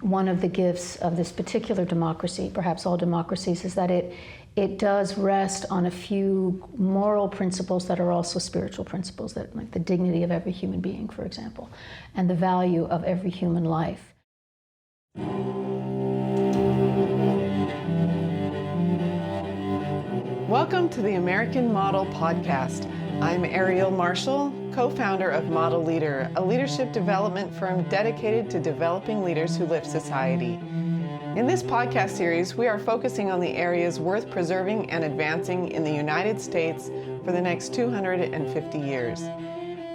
one of the gifts of this particular democracy, perhaps all democracies, is that it does rest on a few moral principles that are also spiritual principles, that like the dignity of every human being, for example, and the value of every human life. Welcome to the American Model Podcast. I'm Ariel Marshall, co-founder of Model Leader, a leadership development firm dedicated to developing leaders who lift society. In this podcast series, we are focusing on the areas worth preserving and advancing in the United States for the next 250 years.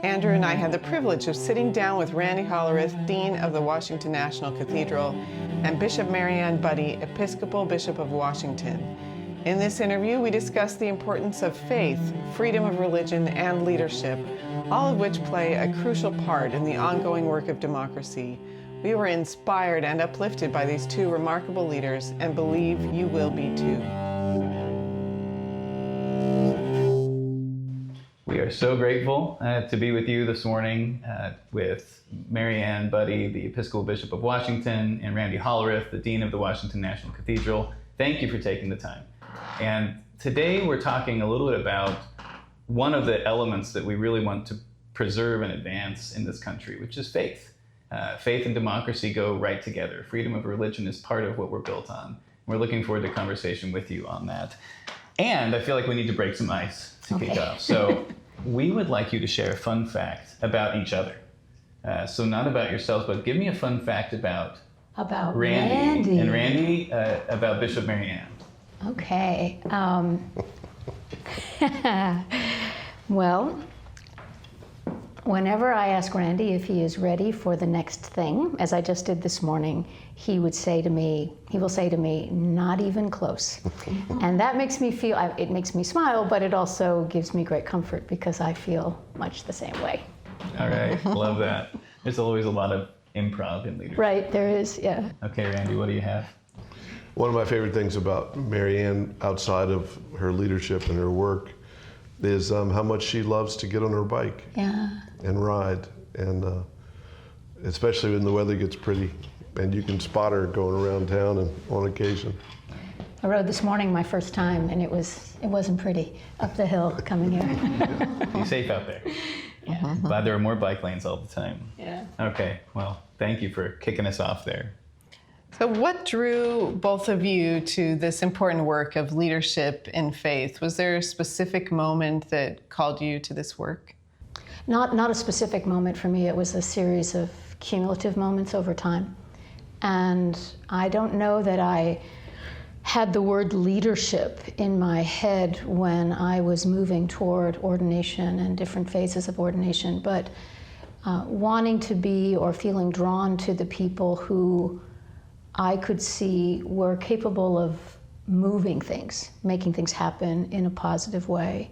Andrew and I had the privilege of sitting down with Randy Hollerith, Dean of the Washington National Cathedral, and Bishop Mariann Budde, Episcopal Bishop of Washington. In this interview, we discussed the importance of faith, freedom of religion, and leadership, all of which play a crucial part in the ongoing work of democracy. We were inspired and uplifted by these two remarkable leaders and believe you will be too. We are so grateful to be with you this morning with Mariann Budde, the Episcopal Bishop of Washington, and Randy Hollerith, the Dean of the Washington National Cathedral. Thank you for taking the time. And today we're talking a little bit about one of the elements that we really want to preserve and advance in this country, which is faith. Faith and democracy go right together. Freedom of religion is part of what we're built on. We're looking forward to conversation with you on that. And I feel like we need to break some ice to kick off. So we would like you to share a fun fact about each other. So not about yourselves, but give me a fun fact about Randy. And Randy about Bishop Mariann. Okay. Well, whenever I ask Randy if he is ready for the next thing, as I just did this morning, he will say to me, not even close. And that makes me feel, it makes me smile, but it also gives me great comfort because I feel much the same way. All right, love that. There's always a lot of improv in leadership. Right, there is, yeah. Okay, Randy, what do you have? One of my favorite things about Mariann, outside of her leadership and her work, is how much she loves to get on her bike and ride, and especially when the weather gets pretty, and you can spot her going around town and on occasion. I rode this morning my first time, and it wasn't pretty up the hill coming here. Be safe out there. Yeah. Glad there are more bike lanes all the time. Yeah. Okay, well, thank you for kicking us off there. So what drew both of you to this important work of leadership in faith? Was there a specific moment that called you to this work? Not a specific moment for me. It was a series of cumulative moments over time. And I don't know that I had the word leadership in my head when I was moving toward ordination and different phases of ordination, but wanting to be or feeling drawn to the people who I could see were capable of moving things, making things happen in a positive way.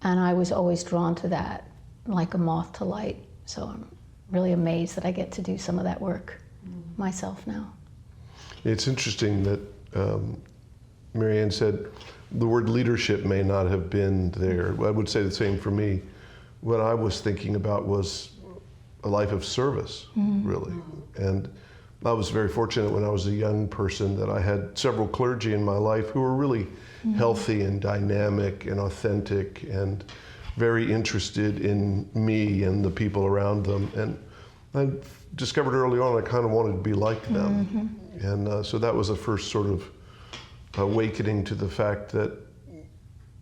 And I was always drawn to that, like a moth to light. So I'm really amazed that I get to do some of that work myself now. It's interesting that Mariann said the word leadership may not have been there. I would say the same for me. What I was thinking about was a life of service, really. And I was very fortunate when I was a young person that I had several clergy in my life who were really healthy and dynamic and authentic and very interested in me and the people around them. And I discovered early on I kind of wanted to be like them. And so that was the first sort of awakening to the fact that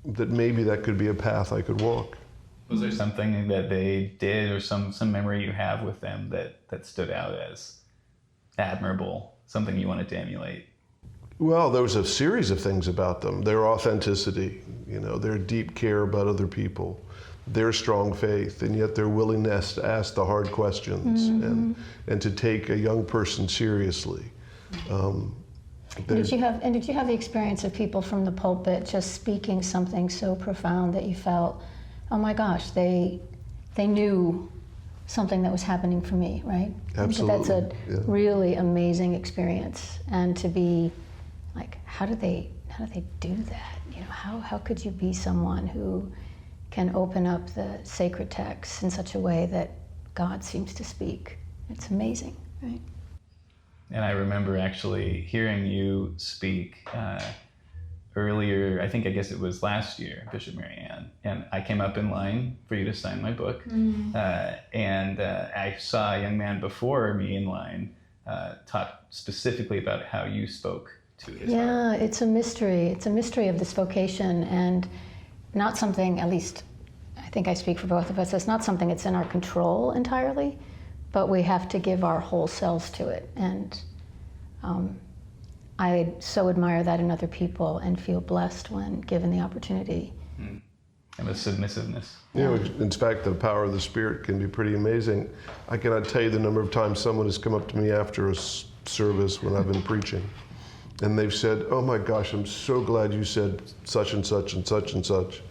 maybe that could be a path I could walk. Was there something that they did or some memory you have with them that stood out as admirable, something you wanted to emulate? Well, there was a series of things about them. Their authenticity, their deep care about other people, their strong faith, and yet their willingness to ask the hard questions and to take a young person seriously. Did you have the experience of people from the pulpit just speaking something so profound that you felt, oh my gosh, they knew something that was happening for me, right? Absolutely. That's a really amazing experience, and to be like, how do they do that? How could you be someone who can open up the sacred texts in such a way that God seems to speak? It's amazing, right? And I remember actually hearing you speak earlier, I guess it was last year, Bishop Mariann, and I came up in line for you to sign my book. And I saw a young man before me in line talk specifically about how you spoke to his heart. It's a mystery. It's a mystery of this vocation, and not something, at least I think I speak for both of us, it's not something that's in our control entirely, but we have to give our whole selves to it. And I so admire that in other people and feel blessed when given the opportunity. And the submissiveness. In fact, the power of the Spirit can be pretty amazing. I cannot tell you the number of times someone has come up to me after a service when I've been preaching, and they've said, "Oh my gosh, I'm so glad you said such and such and such and such.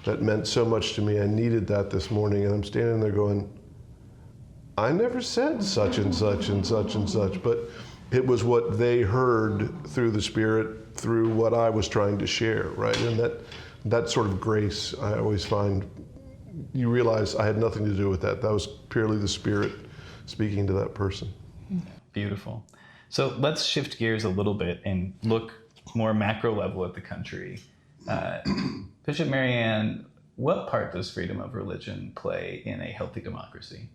That meant so much to me. I needed that this morning." And I'm standing there going, I never said such and such and such and such, but it was what they heard through the Spirit, through what I was trying to share, right? And that sort of grace, I always find, you realize I had nothing to do with that. That was purely the Spirit speaking to that person. Beautiful. So let's shift gears a little bit and look more macro level at the country. Bishop Mariann, what part does freedom of religion play in a healthy democracy?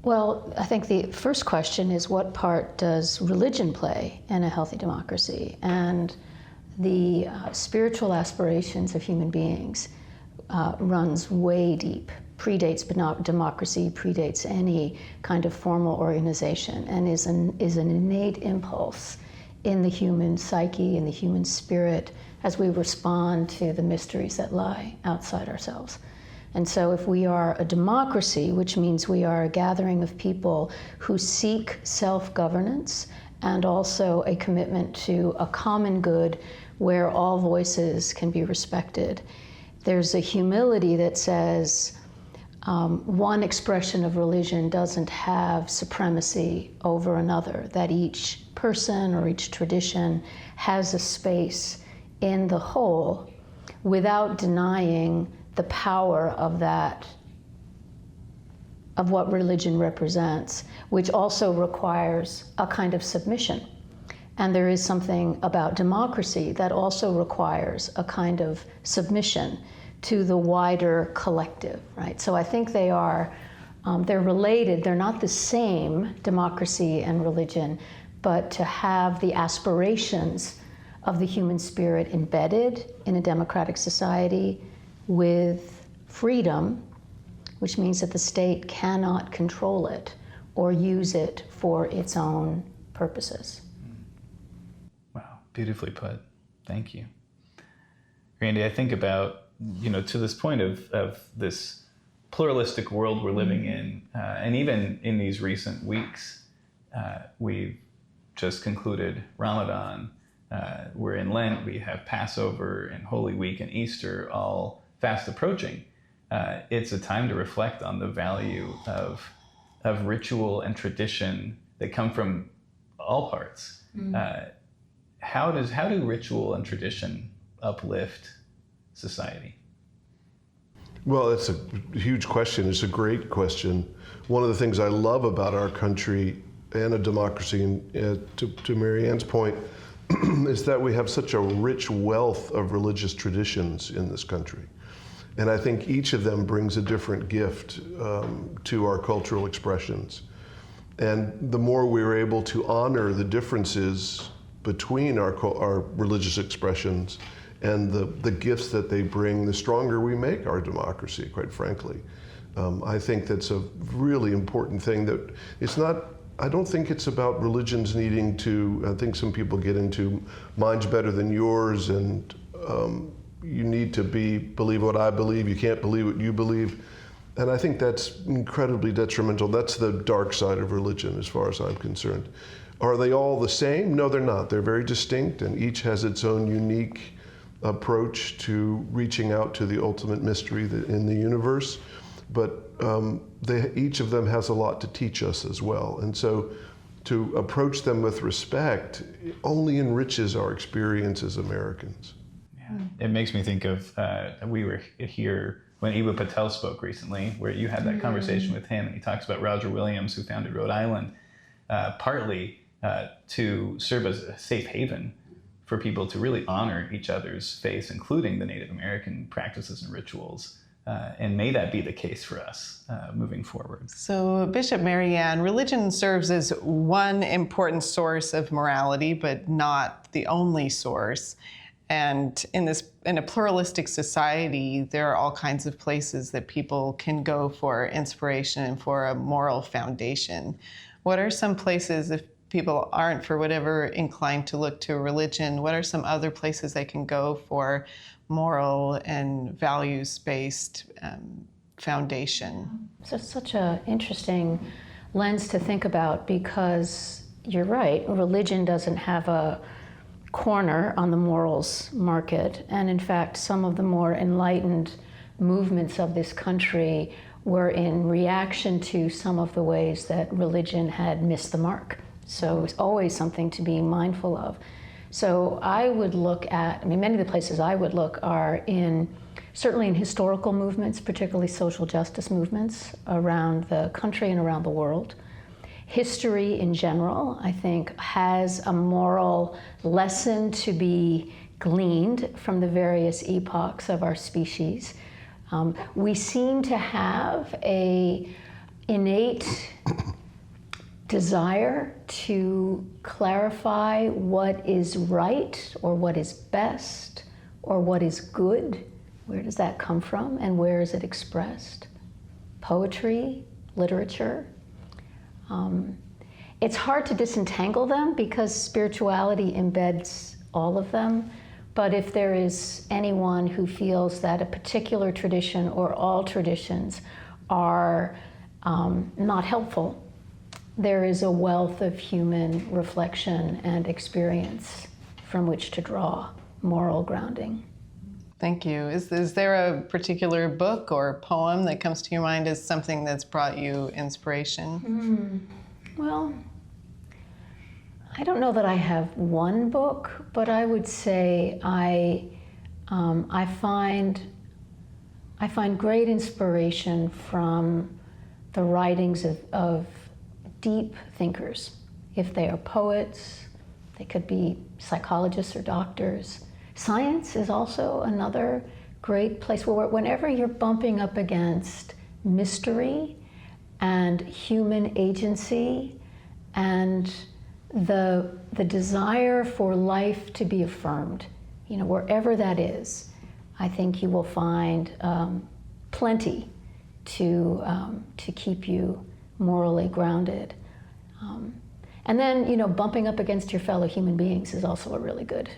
Well, I think the first question is, what part does religion play in a healthy democracy? And the spiritual aspirations of human beings runs way deep, predates democracy, predates any kind of formal organization, and is an innate impulse in the human psyche, in the human spirit, as we respond to the mysteries that lie outside ourselves. And so if we are a democracy, which means we are a gathering of people who seek self-governance and also a commitment to a common good where all voices can be respected, there's a humility that says one expression of religion doesn't have supremacy over another, that each person or each tradition has a space in the whole without denying the power of that, of what religion represents, which also requires a kind of submission. And there is something about democracy that also requires a kind of submission to the wider collective, right? So I think they are, they're related. They're not the same, democracy and religion, but to have the aspirations of the human spirit embedded in a democratic society with freedom, which means that the state cannot control it or use it for its own purposes. Wow, beautifully put. Thank you. Randy, I think about, to this point of this pluralistic world we're living in, and even in these recent weeks, we've just concluded Ramadan. We're in Lent, we have Passover and Holy Week and Easter all fast approaching. It's a time to reflect on the value of ritual and tradition that come from all parts. How do ritual and tradition uplift society? Well, it's a huge question. It's a great question. One of the things I love about our country and a democracy, and to Mariann's point, is that we have such a rich wealth of religious traditions in this country. And I think each of them brings a different gift to our cultural expressions. And the more we're able to honor the differences between our religious expressions and the gifts that they bring, the stronger we make our democracy, quite frankly. I think that's a really important thing that it's not, I don't think it's about religions needing to, I think some people get into mine's better than yours and you need to believe what I believe, you can't believe what you believe. And I think that's incredibly detrimental. That's the dark side of religion as far as I'm concerned. Are they all the same? No, they're not. They're very distinct and each has its own unique approach to reaching out to the ultimate mystery in the universe. But each of them has a lot to teach us as well. And so to approach them with respect only enriches our experience as Americans. Yeah. It makes me think of, we were here when Ibu Patel spoke recently, where you had that conversation with him, and he talks about Roger Williams, who founded Rhode Island, partly to serve as a safe haven for people to really honor each other's faiths, including the Native American practices and rituals. And may that be the case for us moving forward. So, Bishop Mariann, religion serves as one important source of morality, but not the only source. And in a pluralistic society, there are all kinds of places that people can go for inspiration and for a moral foundation. What are some places, if people aren't, for whatever, inclined to look to religion, what are some other places they can go for moral and values-based foundation? So it's such an interesting lens to think about, because you're right, religion doesn't have a corner on the morals market. And in fact, some of the more enlightened movements of this country were in reaction to some of the ways that religion had missed the mark. So it's always something to be mindful of. So I would look at, many of the places I would look are certainly in historical movements, particularly social justice movements around the country and around the world. History in general, I think, has a moral lesson to be gleaned from the various epochs of our species. We seem to have an innate desire to clarify what is right or what is best or what is good. Where does that come from and where is it expressed? Poetry, literature. It's hard to disentangle them because spirituality embeds all of them. But if there is anyone who feels that a particular tradition or all traditions are not helpful, there is a wealth of human reflection and experience from which to draw moral grounding. Thank you. Is there a particular book or poem that comes to your mind as something that's brought you inspiration? Well, I don't know that I have one book, but I would say I find great inspiration from the writings of deep thinkers. If they are poets, they could be psychologists or doctors. Science is also another great place where whenever you're bumping up against mystery and human agency and the desire for life to be affirmed, wherever that is, I think you will find plenty to keep you morally grounded. And then, bumping up against your fellow human beings is also a really good,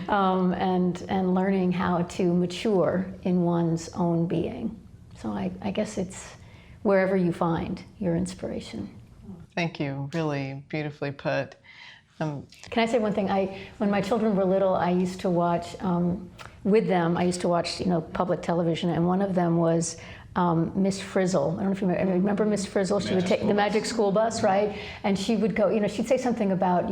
and learning how to mature in one's own being. So I guess it's wherever you find your inspiration. Thank you. Really beautifully put. Can I say one thing? When my children were little, I used to watch, with them, public television, and one of them was Miss Frizzle. I don't know if you remember Miss Frizzle. She would take the Magic School Bus, right? And she would go, she'd say something about,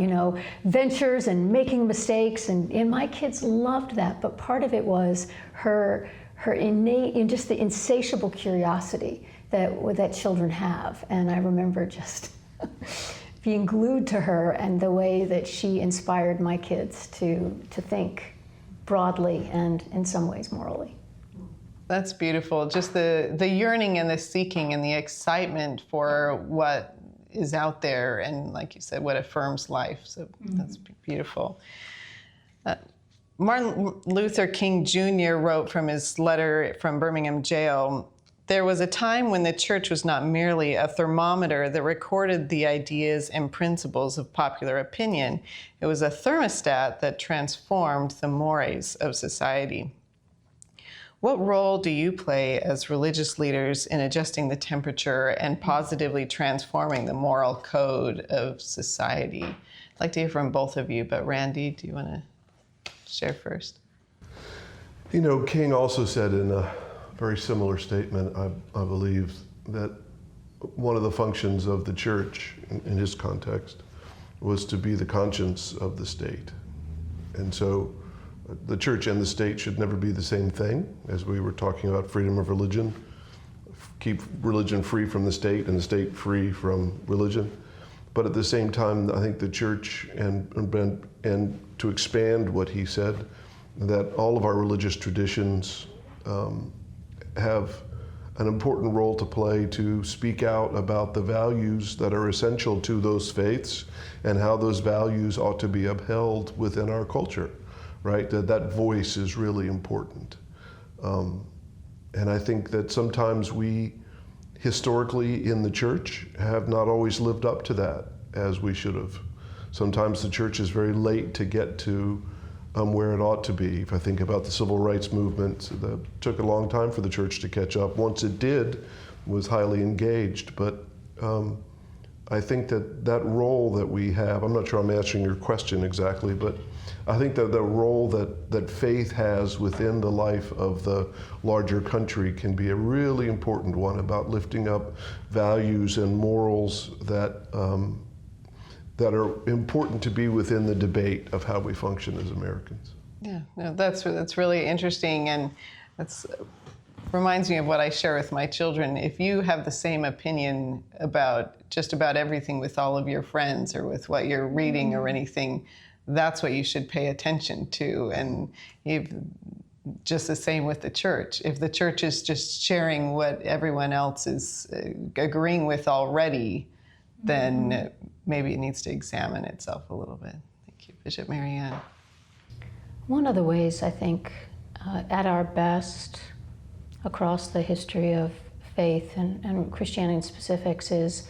ventures and making mistakes, and my kids loved that. But part of it was her innate, just the insatiable curiosity that children have. And I remember just being glued to her and the way that she inspired my kids to think broadly and in some ways morally. That's beautiful. Just the yearning and the seeking and the excitement for what is out there and, like you said, what affirms life. So that's beautiful. Martin Luther King Jr. wrote from his letter from Birmingham jail, "There was a time when the church was not merely a thermometer that recorded the ideas and principles of popular opinion. It was a thermostat that transformed the mores of society." What role do you play as religious leaders in adjusting the temperature and positively transforming the moral code of society? I'd like to hear from both of you, but Randy, do you want to share first? King also said in a very similar statement, I believe, that one of the functions of the church, in his context, was to be the conscience of the state. And so the church and the state should never be the same thing, as we were talking about freedom of religion. Keep religion free from the state and the state free from religion. But at the same time, I think the church, and to expand what he said, that all of our religious traditions have an important role to play to speak out about the values that are essential to those faiths and how those values ought to be upheld within our culture, right? That voice is really important. And I think that sometimes we, historically in the church, have not always lived up to that as we should have. Sometimes the church is very late to get to where it ought to be. If I think about the civil rights movement, that took a long time for the church to catch up. Once it did, was highly engaged. But I think that role that we have, I'm not sure I'm answering your question exactly, but I think that the role that faith has within the life of the larger country can be a really important one about lifting up values and morals that are important to be within the debate of how we function as Americans. Yeah, no, that's really interesting, and that's reminds me of what I share with my children. If you have the same opinion about just about everything with all of your friends or with what you're reading or anything, that's what you should pay attention to. And just the same with the church. If the church is just sharing what everyone else is agreeing with already, then maybe it needs to examine itself a little bit. Thank you, Bishop Mariann. One of the ways I think at our best across the history of faith and Christianity in specifics is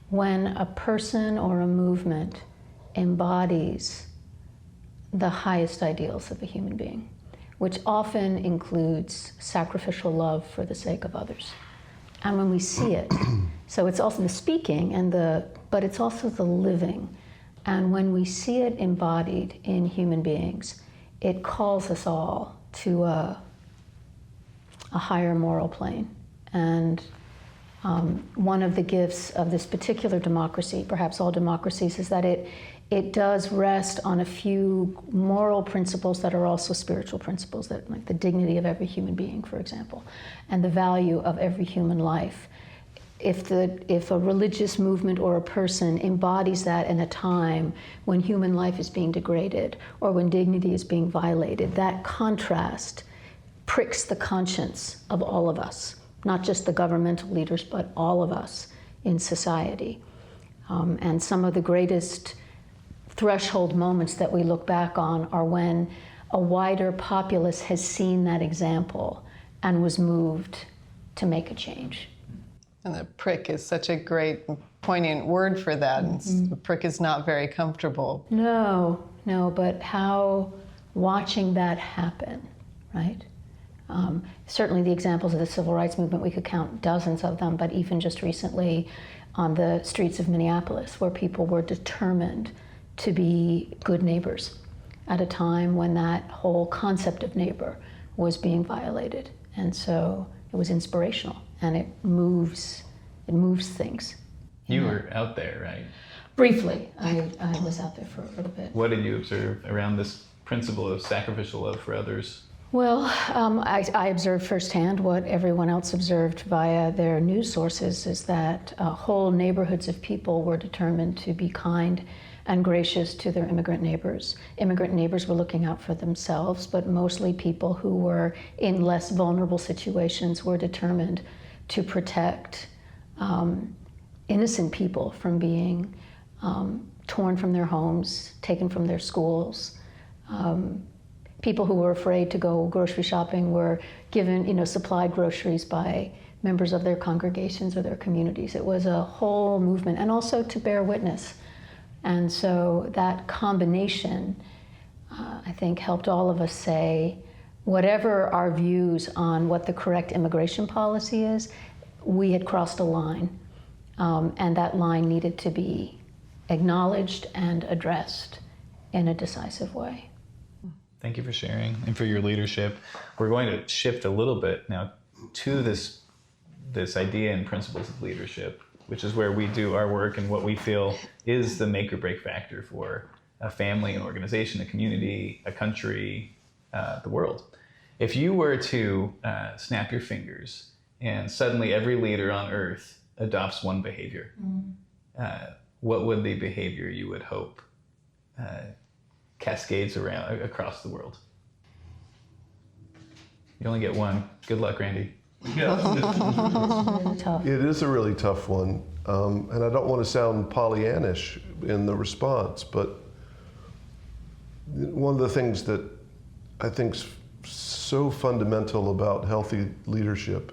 when a person or a movement embodies the highest ideals of a human being, which often includes sacrificial love for the sake of others. And when we see it, so it's also the speaking but it's also the living. And when we see it embodied in human beings, it calls us all to a higher moral plane. And one of the gifts of this particular democracy, perhaps all democracies, is that it does rest on a few moral principles that are also spiritual principles, that like the dignity of every human being, for example, and the value of every human life. If a religious movement or a person embodies that in a time when human life is being degraded or when dignity is being violated, that contrast pricks the conscience of all of us, not just the governmental leaders, but all of us in society. And some of the greatest threshold moments that we look back on are when a wider populace has seen that example and was moved to make a change. And the prick is such a great, poignant word for that. Mm-hmm. The prick is not very comfortable. No, but how watching that happen, right? Certainly the examples of the civil rights movement, we could count dozens of them, but even just recently on the streets of Minneapolis, where people were determined to be good neighbors at a time when that whole concept of neighbor was being violated. And so it was inspirational, and it moves things. You were out there, right? Briefly, I was out there for a little bit. What did you observe around this principle of sacrificial love for others? Well, I observed firsthand what everyone else observed via their news sources, is that whole neighborhoods of people were determined to be kind and gracious to their immigrant neighbors. Immigrant neighbors were looking out for themselves, but mostly people who were in less vulnerable situations were determined to protect innocent people from being torn from their homes, taken from their schools. People who were afraid to go grocery shopping were given, supplied groceries by members of their congregations or their communities. It was a whole movement, and also to bear witness. And so that combination, I think, helped all of us say, whatever our views on what the correct immigration policy is, we had crossed a line, and that line needed to be acknowledged and addressed in a decisive way. Thank you for sharing and for your leadership. We're going to shift a little bit now to this idea and principles of leadership, which is where we do our work and what we feel is the make or break factor for a family, an organization, a community, a country, the world. If you were to snap your fingers and suddenly every leader on earth adopts one behavior, what would the behavior you would hope cascades around across the world? You only get one. Good luck, Randy. Really tough. It is a really tough one, and I don't want to sound Pollyannish in the response, but one of the things that I think's so fundamental about healthy leadership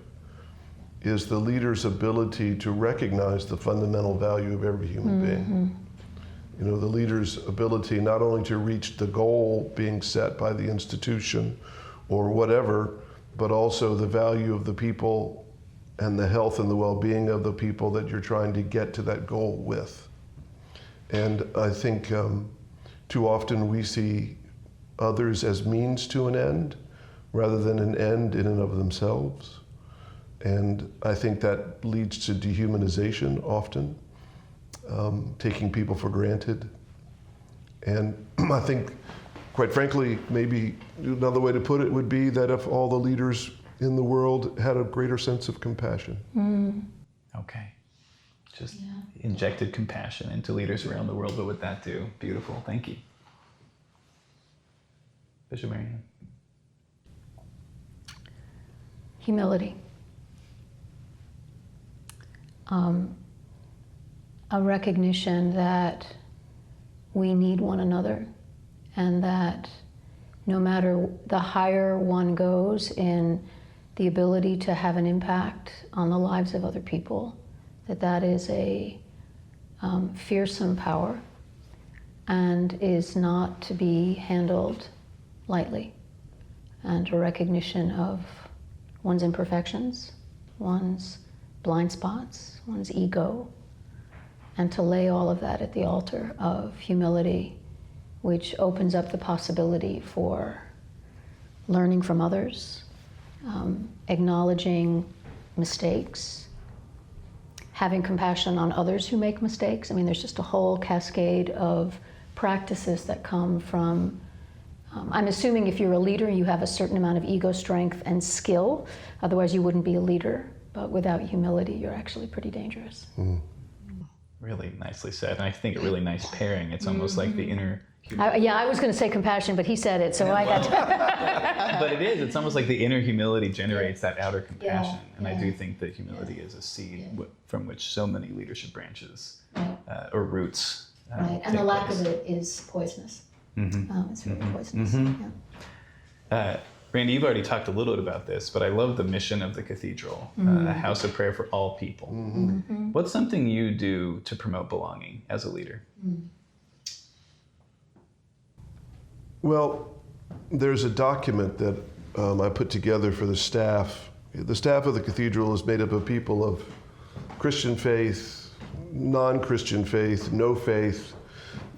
is the leader's ability to recognize the fundamental value of every human being. You know, the leader's ability not only to reach the goal being set by the institution or whatever, but also the value of the people and the health and the well-being of the people that you're trying to get to that goal with. And I think too often we see others as means to an end rather than an end in and of themselves. And I think that leads to dehumanization often, taking people for granted. And I think, quite frankly, maybe another way to put it would be that if all the leaders in the world had a greater sense of compassion. Okay. Just injected compassion into leaders around the world. What would that do? Beautiful. Thank you. Bishop Mariann. Humility. A recognition that we need one another, and that no matter the higher one goes in the ability to have an impact on the lives of other people, that is a fearsome power and is not to be handled lightly. And a recognition of one's imperfections, one's blind spots, one's ego, and to lay all of that at the altar of humility, which opens up the possibility for learning from others, acknowledging mistakes, having compassion on others who make mistakes. I mean, there's just a whole cascade of practices that come from, I'm assuming if you're a leader, you have a certain amount of ego strength and skill, otherwise you wouldn't be a leader. But without humility, you're actually pretty dangerous. Really nicely said. And I think a really nice pairing. It's almost like the inner I was going to say compassion, but he said it, so I had to. But it is. It's almost like the inner humility generates that outer compassion. Yeah, and I do think that humility is a seed from which so many leadership branches or roots Right, and the lack of it is poisonous. It's really poisonous. Yeah. Randy, you've already talked a little bit about this, but I love the mission of the cathedral, a house of prayer for all people. What's something you do to promote belonging as a leader? Well, there's a document that I put together for the staff. The staff of the cathedral is made up of people of Christian faith, non-Christian faith, no faith.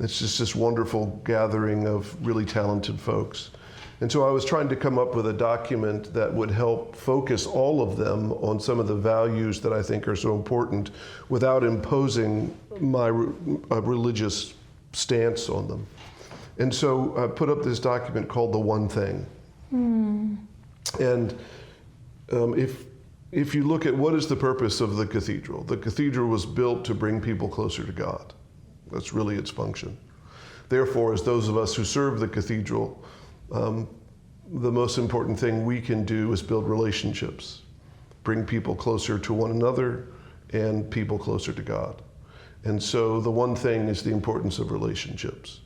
It's just this wonderful gathering of really talented folks. And so I was trying to come up with a document that would help focus all of them on some of the values that I think are so important without imposing my religious stance on them. And so I put up this document called The One Thing. And if you look at what is the purpose of the cathedral was built to bring people closer to God. That's really its function. Therefore, as those of us who serve the cathedral, the most important thing we can do is build relationships, bring people closer to one another and people closer to God. And so the one thing is the importance of relationships,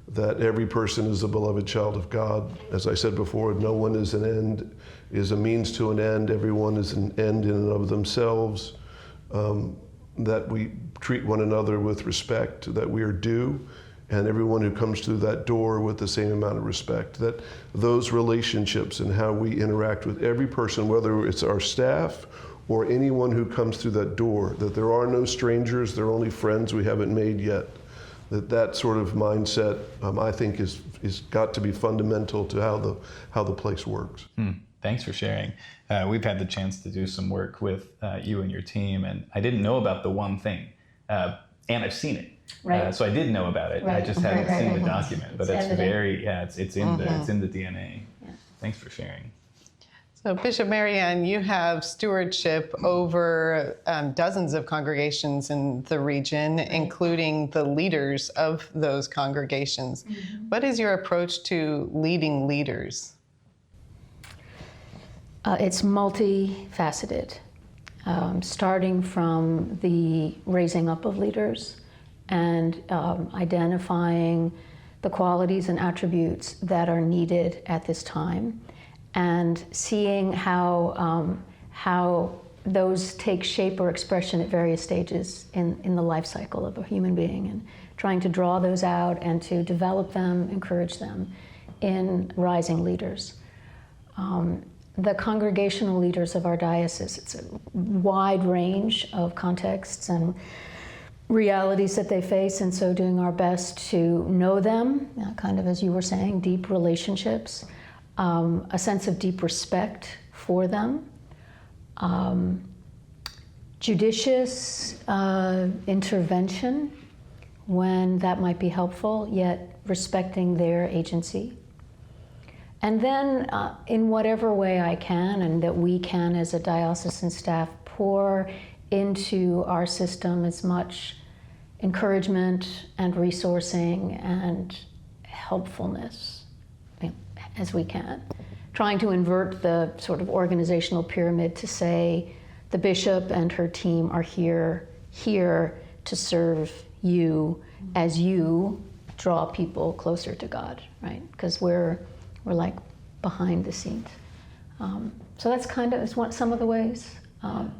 that every person is a beloved child of God. As I said before, no one is a means to an end. Everyone is an end in and of themselves, that we treat one another with respect, that we are due, and everyone who comes through that door with the same amount of respect, that those relationships and how we interact with every person, whether it's our staff or anyone who comes through that door, that there are no strangers, there are only friends we haven't made yet. That sort of mindset, I think, is got to be fundamental to how the place works. Thanks for sharing. We've had the chance to do some work with you and your team, and I didn't know about The One Thing, and I've seen it. Right. So I did know about it. Right. I just hadn't seen the document, but it's evident. very, it's in the DNA. Yeah. Thanks for sharing. So Bishop Mariann, you have stewardship over dozens of congregations in the region, including the leaders of those congregations. Mm-hmm. What is your approach to leading leaders? It's multifaceted, starting from the raising up of leaders and identifying the qualities and attributes that are needed at this time, and seeing how those take shape or expression at various stages in the life cycle of a human being, and trying to draw those out and to develop them, encourage them in rising leaders. The congregational leaders of our diocese, it's a wide range of contexts and realities that they face, and so doing our best to know them, kind of as you were saying, deep relationships, a sense of deep respect for them, judicious intervention when that might be helpful, yet respecting their agency. And then in whatever way I can and that we can as a diocesan staff pour into our system as much encouragement and resourcing and helpfulness as we can. Trying to invert the sort of organizational pyramid to say the bishop and her team are here to serve you as you draw people closer to God, right? Because we're like behind the scenes. So that's kind of some of the ways.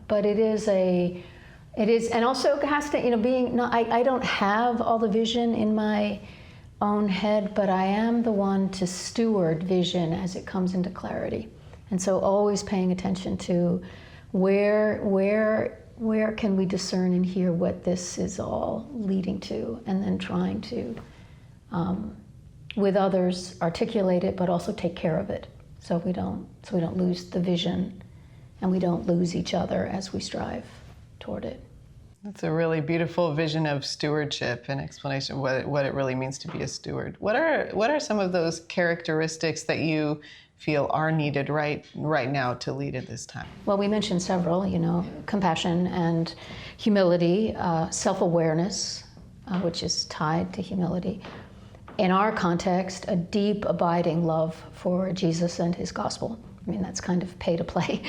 But it is, and also it has to, being, I don't have all the vision in my own head, but I am the one to steward vision as it comes into clarity. And so always paying attention to where can we discern and hear what this is all leading to, and then trying to, with others, articulate it, but also take care of it, so we don't lose the vision, and we don't lose each other as we strive toward it. That's a really beautiful vision of stewardship and explanation of what it really means to be a steward. What are some of those characteristics that you feel are needed right now to lead at this time? Well, we mentioned several, compassion and humility, self-awareness, which is tied to humility. In our context, a deep, abiding love for Jesus and his gospel. I mean, that's kind of pay to play.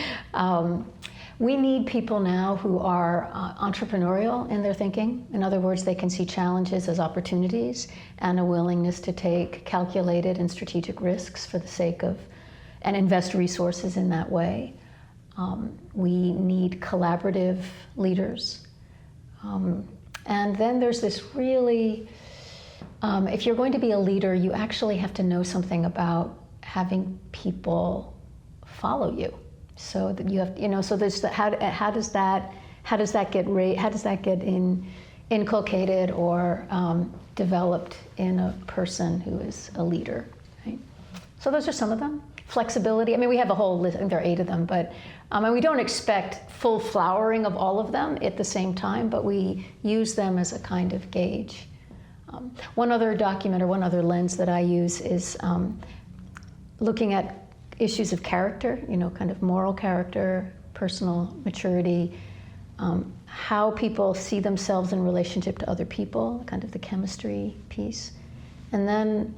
We need people now who are entrepreneurial in their thinking. In other words, they can see challenges as opportunities and a willingness to take calculated and strategic risks for the sake of, and invest resources in that way. We need collaborative leaders. And then there's this really, if you're going to be a leader, you actually have to know something about having people follow you. So that you have, so there's how does that get inculcated or developed in a person who is a leader, right? So those are some of them. Flexibility. I mean, we have a whole list. I think there are 8 of them, but and we don't expect full flowering of all of them at the same time, but we use them as a kind of gauge. One other document or one other lens that I use is looking at issues of character, kind of moral character, personal maturity, how people see themselves in relationship to other people, kind of the chemistry piece, and then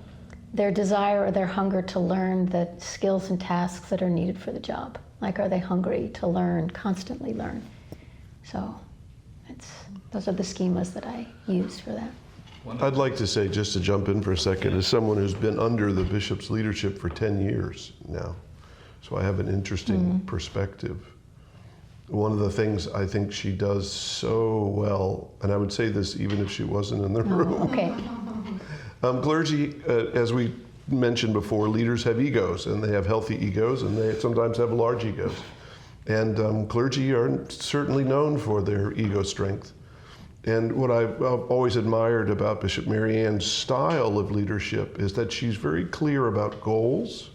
their desire or their hunger to learn the skills and tasks that are needed for the job. Like, are they hungry to learn, constantly learn? So those are the schemas that I use for that. I'd like to say, just to jump in for a second, as someone who's been under the bishop's leadership for 10 years now, so I have an interesting perspective. One of the things I think she does so well, and I would say this even if she wasn't in the room. Okay. Clergy, as we mentioned before, leaders have egos, and they have healthy egos, and they sometimes have large egos. And clergy are certainly known for their ego strength. And what I've always admired about Bishop Mariann's style of leadership is that she's very clear about goals,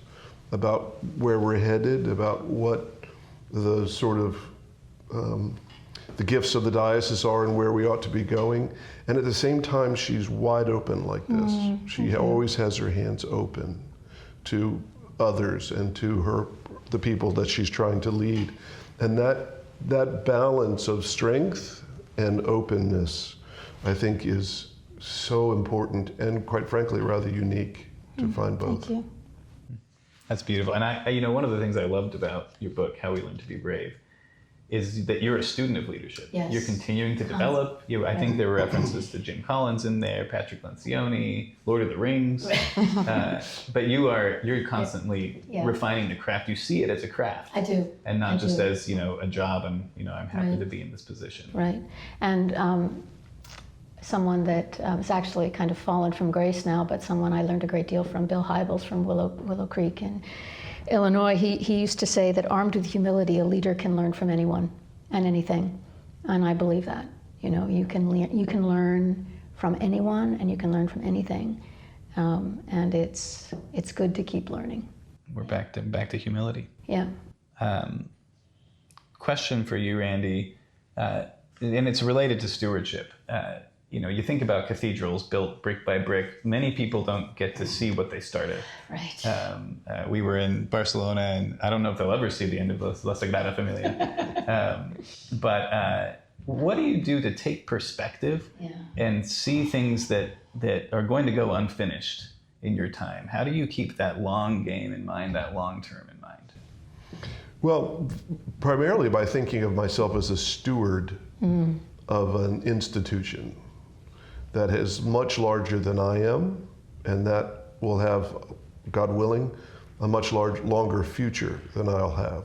about where we're headed, about what the sort of the gifts of the diocese are and where we ought to be going. And at the same time, she's wide open like this. She always has her hands open to others and to the people that she's trying to lead. And that balance of strength and openness, I think, is so important and, quite frankly, rather unique to find both. Thank you. That's beautiful. And I one of the things I loved about your book, How We Learn to Be Brave, is that you're a student of leadership. Yes. You're continuing to develop. I think there were references to Jim Collins in there, Patrick Lencioni, Lord of the Rings. But you're constantly refining the craft. You see it as a craft. I do. And not just do. as, a job. I'm happy Right. to be in this position. Right. And someone that is actually kind of fallen from grace now, but someone I learned a great deal from, Bill Hybels from Willow Creek in Illinois. He used to say that armed with humility, a leader can learn from anyone and anything. And I believe that. You can learn from anyone and you can learn from anything. And it's good to keep learning. We're back to humility. Yeah. Question for you, Randy, and it's related to stewardship. You think about cathedrals built brick by brick. Many people don't get to see what they started. Right. We were in Barcelona, and I don't know if they'll ever see the end of La Sagrada Familia. But what do you do to take perspective and see things that are going to go unfinished in your time? How do you keep that long game in mind, that long term in mind? Well, primarily by thinking of myself as a steward of an institution that is much larger than I am, and that will have, God willing, a much longer future than I'll have.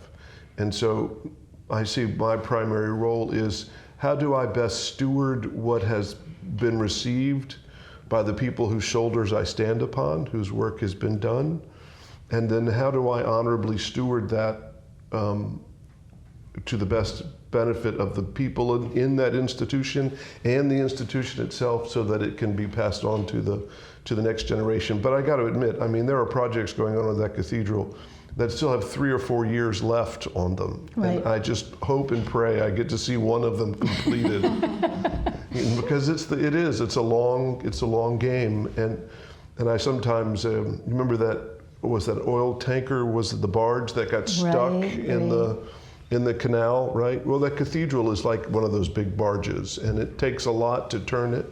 And so I see my primary role is, how do I best steward what has been received by the people whose shoulders I stand upon, whose work has been done? And then how do I honorably steward that to the best benefit of the people in that institution and the institution itself, so that it can be passed on to the next generation. But I got to admit, there are projects going on in that cathedral that still have 3 or 4 years left on them. Right. And I just hope and pray I get to see one of them completed. Because it's a long game. And I sometimes remember that oil tanker, was it the barge that got stuck in the canal, right? Well, that cathedral is like one of those big barges, and it takes a lot to turn it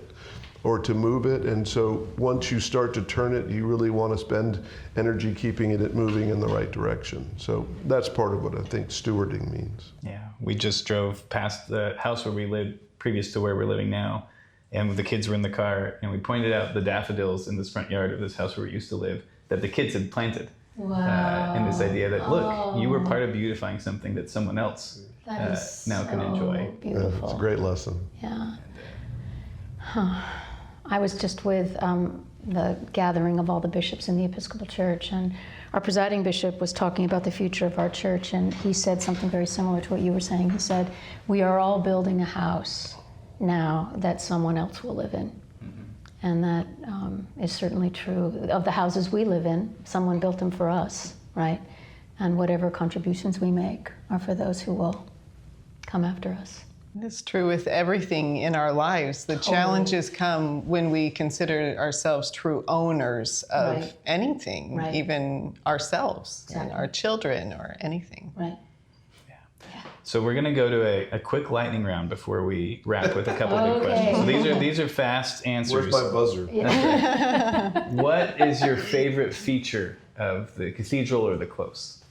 or to move it. And so once you start to turn it, you really want to spend energy keeping it moving in the right direction. So that's part of what I think stewarding means. Yeah, we just drove past the house where we lived previous to where we're living now, and the kids were in the car, and we pointed out the daffodils in this front yard of this house where we used to live that the kids had planted. Wow. And this idea that, look, you were part of beautifying something that someone else now can enjoy. Beautiful. Yeah, it's a great lesson. Yeah. I was just with the gathering of all the bishops in the Episcopal Church, and our presiding bishop was talking about the future of our church, and he said something very similar to what you were saying. He said, we are all building a house now that someone else will live in. And that is certainly true of the houses we live in. Someone built them for us, right? And whatever contributions we make are for those who will come after us. It's true with everything in our lives. The challenges come when we consider ourselves true owners of anything, even ourselves and our children or anything. Right. So we're going to go to a quick lightning round before we wrap with a couple of big questions. So these are fast answers. Where's my buzzer? What is your favorite feature of the cathedral or the close?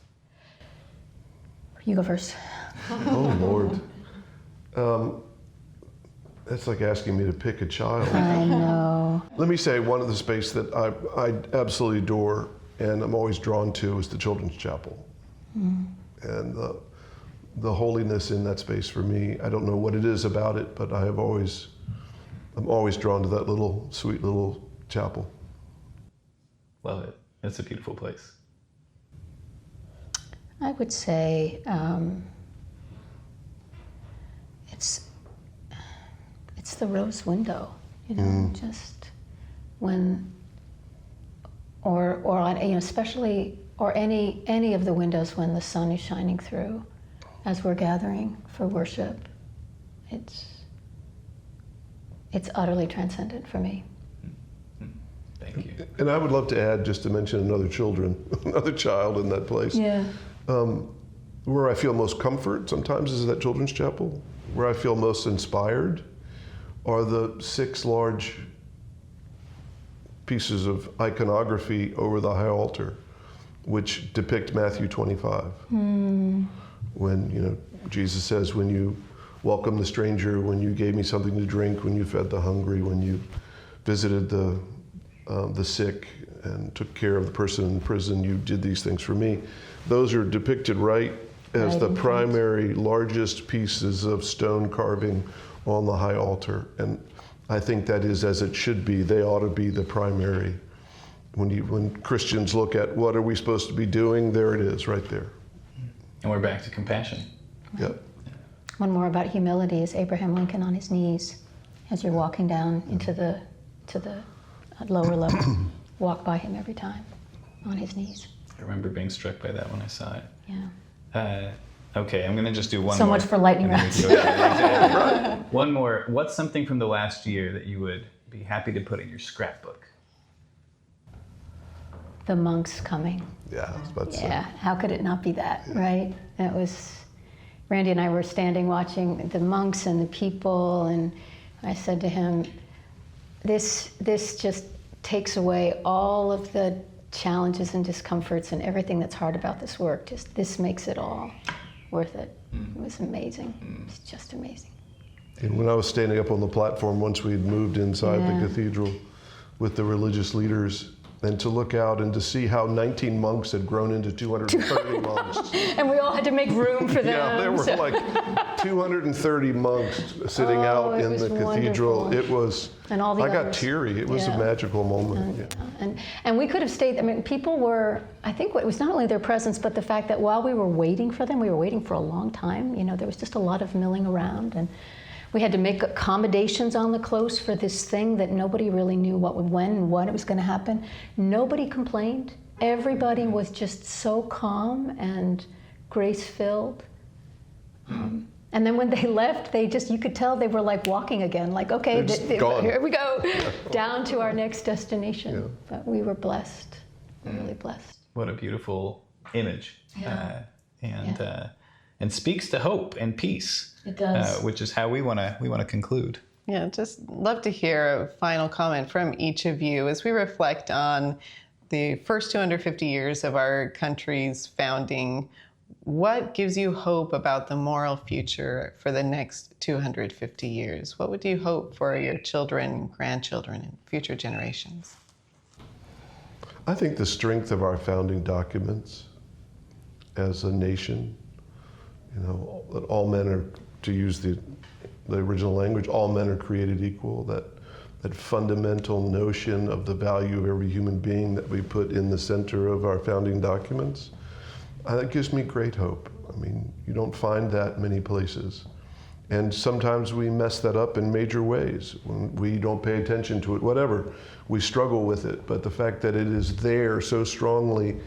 You go first. Oh, Lord. That's like asking me to pick a child. I know. Let me say, one of the spaces that I absolutely adore and I'm always drawn to is the Children's Chapel. And the holiness in that space for me, I don't know what it is about it, but I'm always drawn to that sweet little chapel. Love it. It's a beautiful place. I would say it's the rose window, just when, or especially, or any of the windows when the sun is shining through as we're gathering for worship. It's utterly transcendent for me. Thank you. And I would love to add, just to mention another child in that place. Yeah. Where I feel most comfort sometimes is at Children's Chapel. Where I feel most inspired are the 6 large pieces of iconography over the high altar, which depict Matthew 25. When Jesus says, when you welcomed the stranger, when you gave me something to drink, when you fed the hungry, when you visited the sick and took care of the person in prison, you did these things for me. Those are depicted right as the primary largest pieces of stone carving on the high altar. And I think that is as it should be. They ought to be the primary. When Christians look at what are we supposed to be doing, there it is right there. And we're back to compassion. Yep. One more about humility is Abraham Lincoln on his knees as you're walking down into the lower level. Walk by him every time on his knees. I remember being struck by that when I saw it. Yeah. Okay, I'm going to just do one So more. much for lightning rounds. One more. What's something from the last year that you would be happy to put in your scrapbook? The monks coming. Yeah, I was about to say. Yeah, how could it not be that, right? It was, Randy and I were standing watching the monks and the people, and I said to him, this just takes away all of the challenges and discomforts and everything that's hard about this work. Just this makes it all worth it. It was amazing. It's just amazing. And when I was standing up on the platform once we had moved inside the cathedral with the religious leaders, and to look out and to see how 19 monks had grown into 230 monks. And we all had to make room for them. Yeah, there were like 230 monks sitting out in the cathedral. Wonderful. It was, And all the I got others. teary. It was a magical moment. And we could have stayed, I mean, people were, I think it was not only their presence, but the fact that while we were waiting for them, we were waiting for a long time. There was just a lot of milling around, and we had to make accommodations on the close for this thing that nobody really knew when it was going to happen. Nobody complained. Everybody was just so calm and grace-filled. And then when they left, you could tell they were like walking again, like, okay, here we go, down to our next destination. Yeah. But we were blessed, really blessed. What a beautiful image. And speaks to hope and peace. It does. Which is how we want to conclude. Yeah, just love to hear a final comment from each of you as we reflect on the first 250 years of our country's founding. What gives you hope about the moral future for the next 250 years? What would you hope for your children, grandchildren, and future generations? I think the strength of our founding documents as a nation, that all men are, to use the original language, all men are created equal, that fundamental notion of the value of every human being that we put in the center of our founding documents, that gives me great hope. I mean, you don't find that many places. And sometimes we mess that up in major ways. When we don't pay attention to it, whatever, we struggle with it. But the fact that it is there so strongly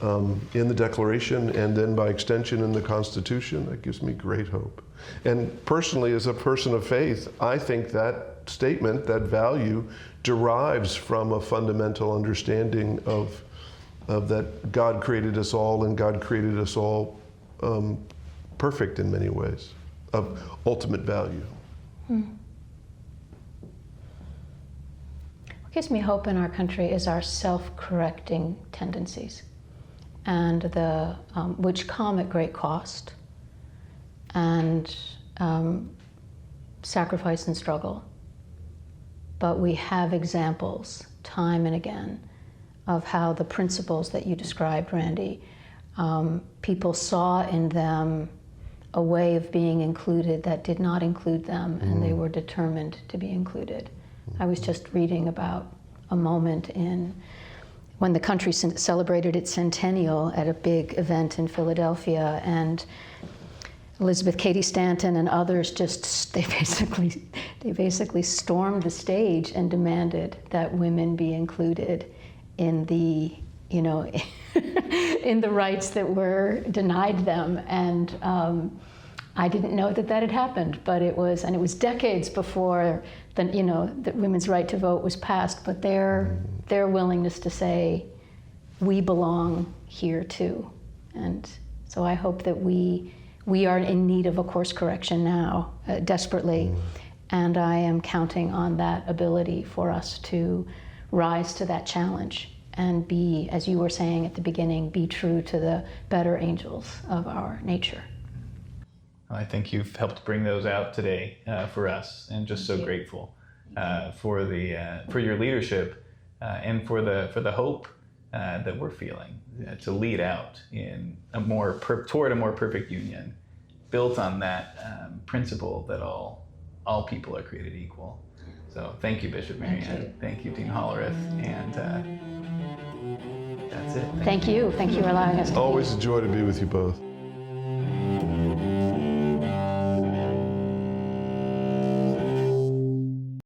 in the Declaration and then by extension in the Constitution, that gives me great hope. And personally, as a person of faith, I think that statement, that value, derives from a fundamental understanding of that God created us all, and God created us all perfect in many ways, of ultimate value. What gives me hope in our country is our self-correcting tendencies, and which come at great cost, and sacrifice and struggle. But we have examples, time and again, of how the principles that you described, Randy, people saw in them a way of being included that did not include them, and they were determined to be included. I was just reading about a moment when the country celebrated its centennial at a big event in Philadelphia, and Elizabeth Cady Stanton and others they basically stormed the stage and demanded that women be included in the in the rights that were denied them. And I didn't know that had happened, but it was decades before that women's right to vote was passed. But their willingness to say, we belong here too, and so I hope that we are in need of a course correction now, desperately, and I am counting on that ability for us to rise to that challenge and be, as you were saying at the beginning, be true to the better angels of our nature. I think you've helped bring those out today for us, and just so grateful for your leadership and for the hope that we're feeling to lead out in toward a more perfect union, built on that principle that all people are created equal. So thank you, Bishop Mariann. Thank you, Dean Hollerith, and that's it. Thank you for allowing us to Always a joy to be with you both.